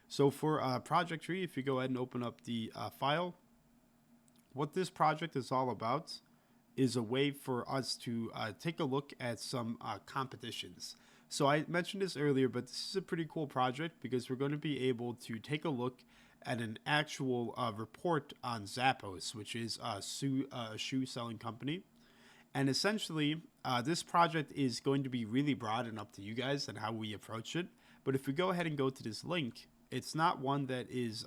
So for project tree, if you go ahead and open up the file, what this project is all about is a way for us to take a look at some competitions. So I mentioned this earlier, but this is a pretty cool project because we're going to be able to take a look at an actual report on Zappos, which is a shoe selling company. And essentially, this project is going to be really broad and up to you guys and how we approach it. But if we go ahead and go to this link, it's not one that is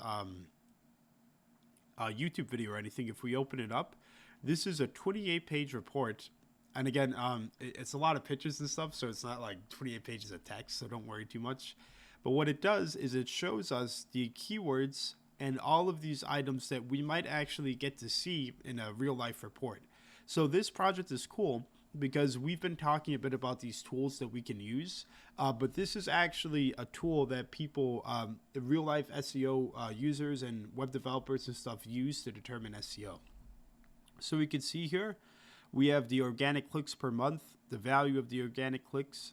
a YouTube video or anything. If we open it up, this is a 28-page report. And again, it's a lot of pictures and stuff, so it's not like 28 pages of text, so don't worry too much. But what it does is it shows us the keywords and all of these items that we might actually get to see in a real life report. So this project is cool because we've been talking a bit about these tools that we can use, but this is actually a tool that people, real life SEO users and web developers and stuff use to determine SEO. So we can see here, we have the organic clicks per month, the value of the organic clicks.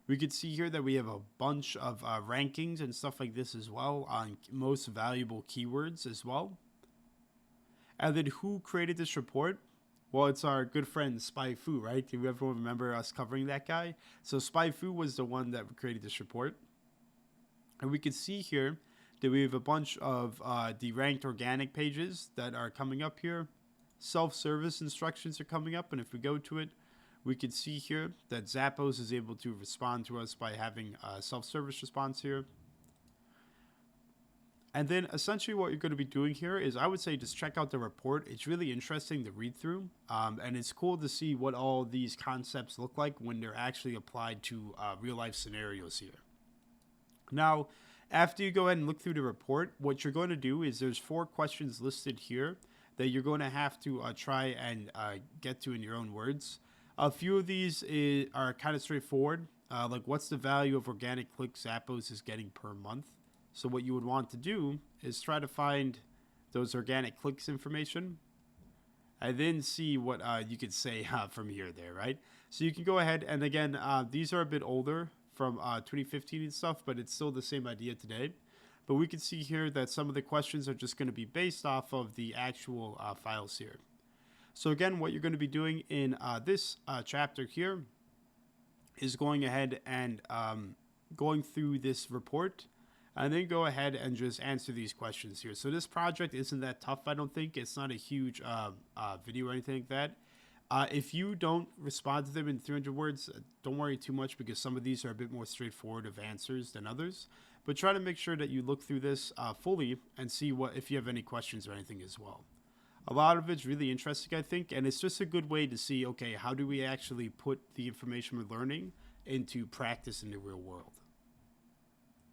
We can see here that we have a bunch of rankings and stuff like this as well on most valuable keywords as well. And then who created this report? Well, it's our good friend Spy Fu, right? Do everyone remember us covering that guy? So Spy Fu was the one that created this report. And we can see here that we have a bunch of the ranked organic pages that are coming up here. Self-service instructions are coming up. And if we go to it, we can see here that Zappos is able to respond to us by having a self-service response here. And then essentially what you're going to be doing here is, I would say, just check out the report. It's really interesting to read through. And it's cool to see what all these concepts look like when they're actually applied to real life scenarios here. Now, after you go ahead and look through the report, what you're going to do is there's 4 questions listed here that you're going to have to try and get to in your own words. A few of these are kind of straightforward, like what's the value of organic clicks Zappos is getting per month? So what you would want to do is try to find those organic clicks information and then see what you could say from here there, right? So you can go ahead and again, these are a bit older from 2015 and stuff, but it's still the same idea today. But we can see here that some of the questions are just going to be based off of the actual files here. So again, what you're going to be doing in this chapter here is going ahead and going through this report and then go ahead and just answer these questions here. So this project isn't that tough, I don't think. It's not a huge video or anything like that. If you don't respond to them in 300 words, don't worry too much because some of these are a bit more straightforward of answers than others. But try to make sure that you look through this fully and see if you have any questions or anything as well. A lot of it's really interesting, I think, and it's just a good way to see, okay, how do we actually put the information we're learning into practice in the real world?